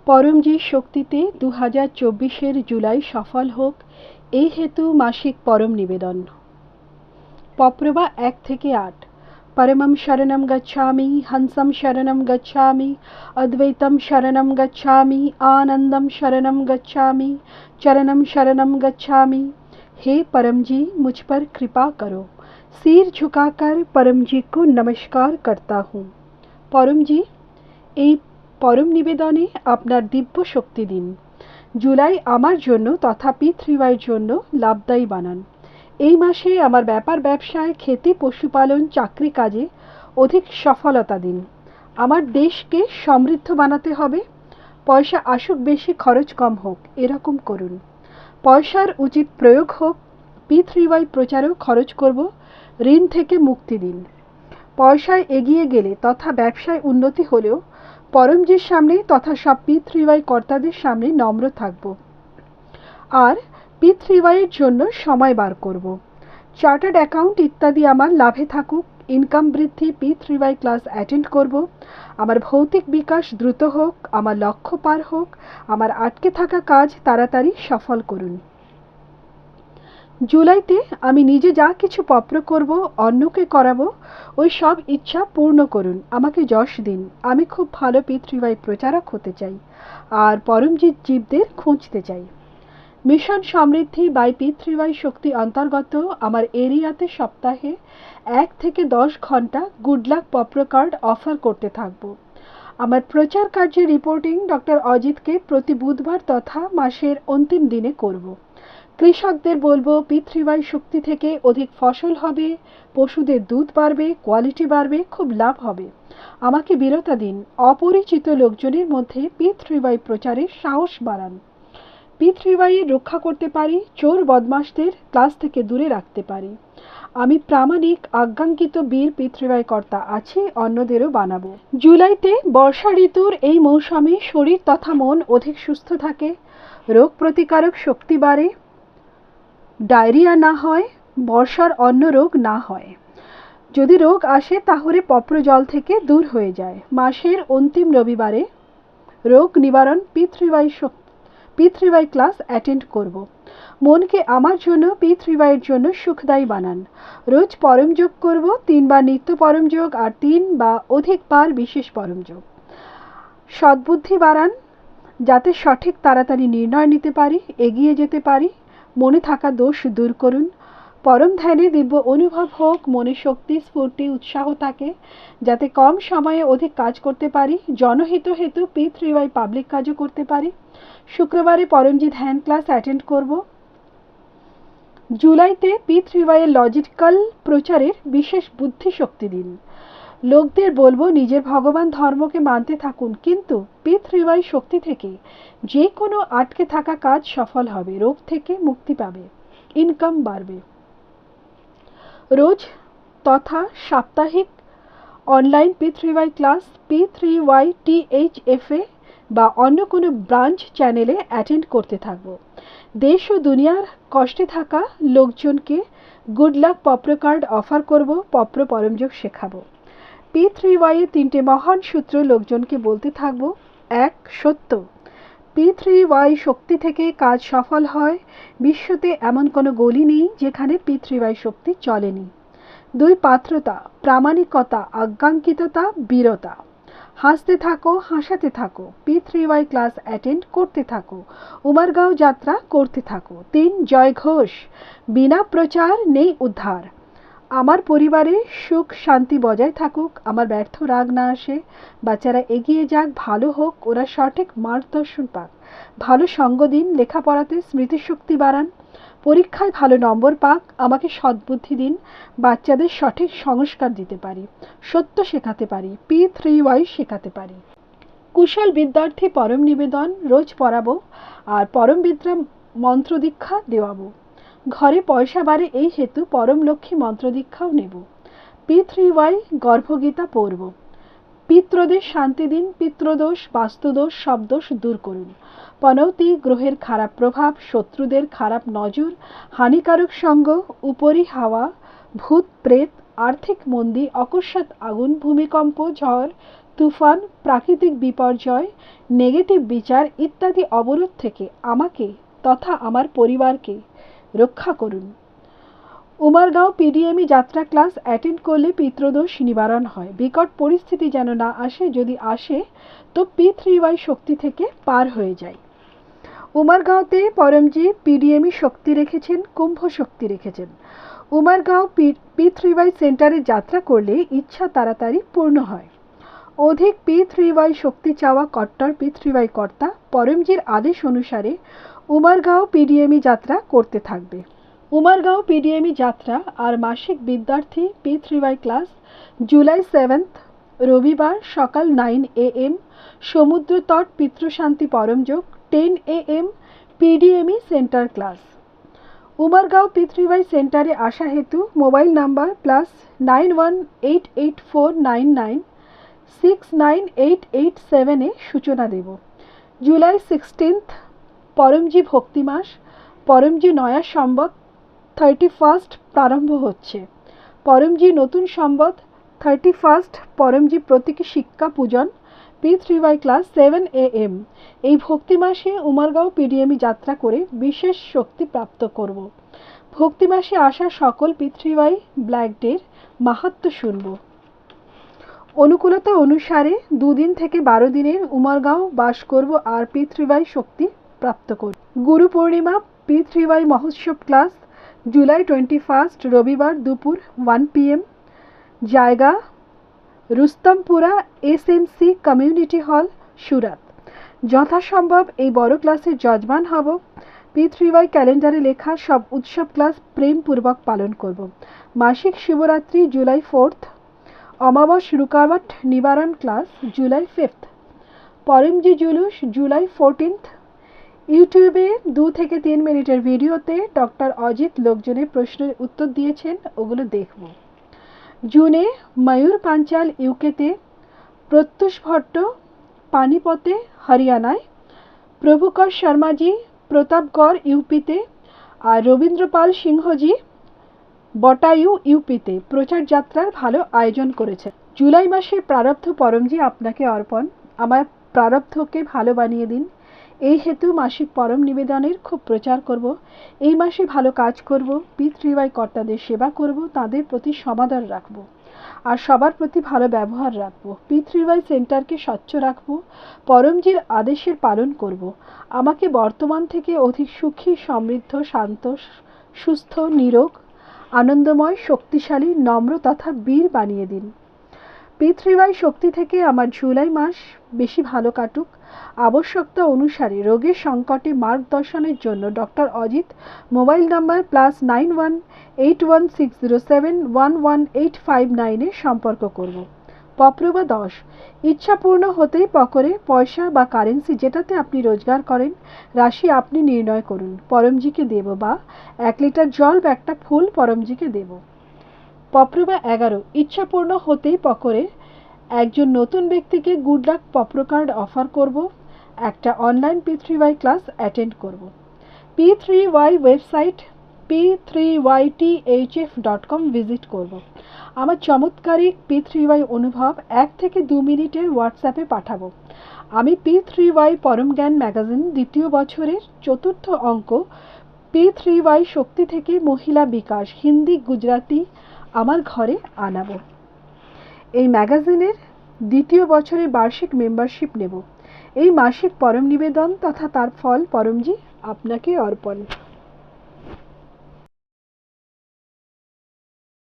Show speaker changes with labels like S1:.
S1: পরমজির শক্তিতে 2024-এর জুলাই সফল হোক, এই হেতু মাসিক পরম নিবেদন। পপ্রভা 1 থেকে 8। परमं शरणं गच्छामि, हंसं शरणं गच्छामि, अद्वैतं शरणं गच्छामि, आनंदम शरणं गच्छामि, चरणं शरणं गच्छामि। हे परम जी, मुझ पर कृपा करो। सिर झुकाकर परम जी को नमस्कार करता हूँ। परम जी, এই পরম নিবেদনে আপনার দিব্য শক্তি দিন। জুলাই আমার জন্য তথা পৃথিবীর জন্য লাভদায়ী বানান। এই মাসে আমার ব্যাপার ব্যবসায়, খেতি, পশুপালন, চাকরি কাজে অধিক সফলতা দিন। আমার দেশকে সমৃদ্ধ বানাতে হবে। পয়সা আসুক বেশি, খরচ কম হোক, এরকম করুন। পয়সার উচিত প্রয়োগ হোক। পৃথিবী প্রচারেও খরচ করব। ঋণ থেকে মুক্তি দিন। পয়সায় এগিয়ে গেলে তথা ব্যবসায় উন্নতি হলেও পরমজির সামনে তথা সব পৃথিবী কর্তাদের সামনে নম্র থাকব আর পৃথিবীর জন্য সময় বার করব। চার্টার্ড অ্যাকাউন্ট ইত্যাদি আমার লাভে থাকুক। ইনকাম বৃদ্ধি, পৃথিবী ক্লাস অ্যাটেন্ড করব। আমার ভৌতিক বিকাশ দ্রুত হোক, আমার লক্ষ্য পার হোক। আমার আটকে থাকা কাজ তাড়াতাড়ি সফল করুন। জুলাইতে আমি নিজে যা কিছু পপ্র করব, অন্যকে করাবো, ওই সব ইচ্ছা পূর্ণ করুন। আমাকে যশ দিন। আমি খুব ভালো পৃথিবী প্রচারক হতে চাই আর পরমজিৎ জীবদের খুঁজতে চাই। মিশন সমৃদ্ধি বাই পৃথিবী শক্তি অন্তর্গত আমার এরিয়াতে সপ্তাহে 1 থেকে 10 ঘন্টা গুড লাক পপ্র কার্ড অফার করতে থাকব। আমার প্রচার কার্যের রিপোর্টিং ডক্টর অজিতকে প্রতি বুধবার তথা মাসের অন্তিম দিনে করব। কৃষকদের বলবো পৃথিবী শক্তি থেকে অধিক ফসল হবে, পশুদের দুধ বাড়বে, কোয়ালিটি বাড়বে, খুব লাভ হবে। আমাকে বিরতা দিন। অপরিচিত লোকজনের মধ্যে পৃথিবী প্রচারের সাহস বাড়ান। পৃথিবী রক্ষা করতে পারি, চোর বদমাশদের ক্লাস থেকে দূরে রাখতে পারি। আমি প্রামাণিক আজ্ঞাঙ্কিত বীর পৃথিবী কর্তা আছি, অন্যদেরও বানাবো। জুলাইতে বর্ষা ঋতুর এই মৌসুমে শরীর তথা মন অধিক সুস্থ থাকে, রোগ প্রতিকারক শক্তি বাড়ে, ডায়রিয়া না হয়, বর্ষার অন্য রোগ না হয়। যদি রোগ আসে তাহলে পপ্র জল থেকে দূর হয়ে যায়। মাসের অন্তিম রবিবারে রোগ নিবারণ পৃথিবী ক্লাস অ্যাটেন্ড করব। মনকে আমার জন্য পৃথিবীর জন্য সুখদায়ী বানান। রোজ পরমযোগ করব, 3 বার নিত্য পরমযোগ আর 3 বা অধিক বার বিশেষ পরমযোগ। সদ্বুদ্ধি বাড়ান যাতে সঠিক তাড়াতাড়ি নির্ণয় নিতে পারি, এগিয়ে যেতে পারি। মনে থাকা দোষ দূর করুন। পরম ধ্যানে দিব্য অনুভব হোক, মনে শক্তি, স্ফূর্তি, উৎসাহ থাকে যাতে কম সময়ে অধিক কাজ করতে পারি। জনহিত হেতু পৃথিবী পাবলিক কাজও করতে পারি। শুক্রবারে পরমজি ধ্যান ক্লাস অ্যাটেন্ড করব। জুলাইতে পৃথিবীর লজিক্যাল প্রচারের বিশেষ বুদ্ধি শক্তি দিন। লোকদের বলবো নিজের ভগবান ধর্মকে মানতে থাকুন, কিন্তু পৃথিবী শক্তি থেকে যে কোনো আটকে থাকা কাজ সফল হবে, রোগ থেকে মুক্তি পাবে, ইনকাম বাড়বে। রোজ তথা সাপ্তাহিক অনলাইন পৃথিবী ক্লাস P3YTHF বা অন্য কোনো ব্রাঞ্চ চ্যানেলে অ্যাটেন্ড করতে থাকব। দেশ ও দুনিয়ার কষ্টে থাকা লোকজনকে গুড লাক পপ্র কার্ড অফার করব, পপ্র পরমযোগ শেখাবো। P3Y-এর 3টে মহান সূত্র লোকজনকে বলতে থাকব। 1. সত্য। পৃথিবী শক্তি থেকে কাজ সফল হয়। বিশ্বতে এমন কোনো গলি নেই যেখানে পৃথিবী শক্তি চলেনি। 2. পাত্রতা, প্রামাণিকতা, আজ্ঞাঙ্কিততা, বীরতা। হাসতে থাকো, হাসাতে থাকো, পৃথিবী ক্লাস অ্যাটেন্ড করতে থাকো, উমারগাঁও যাত্রা করতে থাকো। 3. জয় ঘোষ, বিনা প্রচার নেই উদ্ধার। আমার পরিবারে সুখ শান্তি বজায় থাকুক, আমার ব্যর্থ রাগ না আসে, বাচ্চারা এগিয়ে যাক, ভালো হোক, ওরা সঠিক মার্গদর্শন পাক, ভালো সঙ্গ দিন, লেখাপড়াতে স্মৃতিশক্তি বাড়ান, পরীক্ষায় ভালো নম্বর পাক, আমাকে সদ্বুদ্ধি দিন, বাচ্চাদের সঠিক সংস্কার দিতে পারি, সত্য শেখাতে পারি, P3Y শেখাতে পারি। কুশল বিদ্যার্থী পরম নিবেদন রোজ পড়াবো আর পরম বিদ্যা মন্ত্র দীক্ষা দেওয়াবো। ঘরে পয়সা বাড়ে এই হেতু পরম লক্ষ্মী মন্ত্র দীক্ষাও নেব। P3Y গর্ভগীতা পড়ব। পিতৃদের শান্তি দিন, পিতৃদোষ, বাস্তুদোষ, সব দোষ দূর করুন। পনৌতি, গ্রহের খারাপ প্রভাব, শত্রুদের খারাপ নজর, হানিকারক সঙ্গ, উপরি হাওয়া, ভূত প্রেত, আর্থিক মন্দী, অকস্মাৎ আগুন, ভূমিকম্প, ঝড়, তুফান, প্রাকৃতিক বিপর্যয়, নেগেটিভ বিচার ইত্যাদি অবরোধ থেকে আমাকে তথা আমার পরিবারকে রক্ষা করুন। উমারগাঁও পিডিএমই যাত্রা ক্লাস অ্যাটেন্ড করলে পিতৃদোষ নিবারণ হয়। বিকট পরিস্থিতি যেন না আসে, যদি আসে তো P3Y শক্তি থেকে পার হয়ে যায়। উমারগাঁওতে পরমজি পিডিএমই শক্তি রেখেছেন, কুম্ভ শক্তি রেখেছেন। উমারগাঁও P3Y সেন্টারে যাত্রা করলে ইচ্ছা তাড়াতাড়ি পূর্ণ হয়। অধিক P3Y শক্তি চাওয়া কট্টর P3Y কর্তা পরমজির আদেশ অনুসারে উমারগাঁও পিডিএমই যাত্রা করতে থাকবে। উমারগাঁও পিডিএমই যাত্রা আর মাসিক বিদ্যার্থী P3Y ক্লাস জুলাই 7 রবিবার সকাল 9 AM সমুদ্র তট পিতৃশান্তি পরমযোগ 10 AM পিডিএমই সেন্টার ক্লাস। উমারগাঁও P3Y সেন্টারে আসা হেতু মোবাইল নাম্বার +918849969887 এ সূচনা দেব। জুলাই 16 পরমজি ভক্তি মাস, পরমজি নয়া সম্বত 31 প্রারম্ভ হচ্ছে। পরমজি নতুন সম্বত 31 পরমজি প্রতীকী শিক্ষা পূজন P3Y ক্লাস 7 AM। এই ভক্তি মাসে উমারগাঁও পিডিএমই যাত্রা করে বিশেষ শক্তি প্রাপ্ত করব। ভক্তি মাসে আসা সকল P3Y ব্ল্যাক ডের মাহাত্ম্য শুনব। অনুকূলতা অনুসারে 2 দিন থেকে 12 দিনের উমারগাঁও বাস করব আর P3Y শক্তি প্রাপ্ত করব। গুরু পূর্ণিমা P3Y মহোৎসব ক্লাস জুলাই 21 রবিবার দুপুর 1 PM। জায়গা রুস্তমপুরা SMC কমিউনিটি হল, সুরাত। যথাসম্ভব এই বড় ক্লাসের যজমান হব। P3Y ক্যালেন্ডারে লেখা সব উৎসব ক্লাস প্রেমপূর্বক পালন করব। মাসিক শিবরাত্রি জুলাই 4। অমাবস রুকাওয়াট নিবারণ ক্লাস জুলাই 5। পরমজি জুলুস জুলাই 14। ইউটিউবে 2 থেকে 3 মিনিটের ভিডিওতে ডক্টর অজিত লোকজনের প্রশ্নের উত্তর দিয়েছেন, ওগুলো দেখব। জুনে ময়ূর পাঞ্চাল ইউকেতে, প্রত্যুষ ভট্ট পানিপতে হরিয়ানায়, প্রভুকর শর্মাজি প্রতাপগড় ইউপিতে আর রবীন্দ্রপাল সিংহজি বটায়ু ইউপিতে প্রচার যাত্রার ভালো আয়োজন করেছে। জুলাই মাসের প্রারব্ধ পরমজি আপনাকে অর্পণ। আমার প্রারব্ধকে ভালো বানিয়ে দিন। এই হেতু মাসিক পরম নিবেদনের খুব প্রচার করব। এই মাসে ভালো কাজ করব, P3Y কর্তাদের সেবা করব, তাদের প্রতি সমাদর রাখব আর সবার প্রতি ভালো ব্যবহার রাখব। P3Y সেন্টারকে স্বচ্ছ রাখব, পরমজির আদেশের পালন করব। আমাকে বর্তমান থেকে অধিক সুখী, সমৃদ্ধ, শান্ত, সুস্থ, নিরোগ, আনন্দময়, শক্তিশালী, নম্র তথা বীর বানিয়ে দিন। P3Y শক্তি থেকে আমার জুলাই মাস বেশি ভালো কাটুক। আবশ্যকতা অনুসারে রোগের সংকটে মার্গদর্শনের জন্য ডক্টর অজিত মোবাইল নাম্বার +918160711859 এ সম্পর্ক করব। পপ্রবা 10। ইচ্ছা পূর্ণ হতেই পকরে পয়সা বা কারেন্সি যেটাতে আপনি রোজগার করেন রাশি আপনি নির্ণয় করুন, পরমজিকে দেব, বা 1 লিটার জল বা একটা ফুল পরমজিকে দেব। পপ্রবা 11। ইচ্ছা পূর্ণ হতেই পকরে একজন নতুন ব্যক্তিকে গুড লাক পপ্র কার্ড অফার করব। একটা অনলাইন P3Y ক্লাস অ্যাটেন্ড করব। P3Y ওয়েবসাইট p3ythf.com ভিজিট করব। আমার চমৎকারিক P3Y অনুভব 1 থেকে 2 মিনিটের হোয়াটসঅ্যাপে পাঠাবো। আমি P3Y পরম জ্ঞান ম্যাগাজিন 2য় বছরের 4র্থ অঙ্ক P3Y শক্তি থেকে মহিলা বিকাশ হিন্দি গুজরাটি আমার ঘরে আনাবো। এই ম্যাগাজিনের 2য় বছরের বার্ষিক মেম্বারশিপ নেব। এই মাসিক পরম নিবেদন তথা তার ফল পরমজি আপনাকে অর্পণ।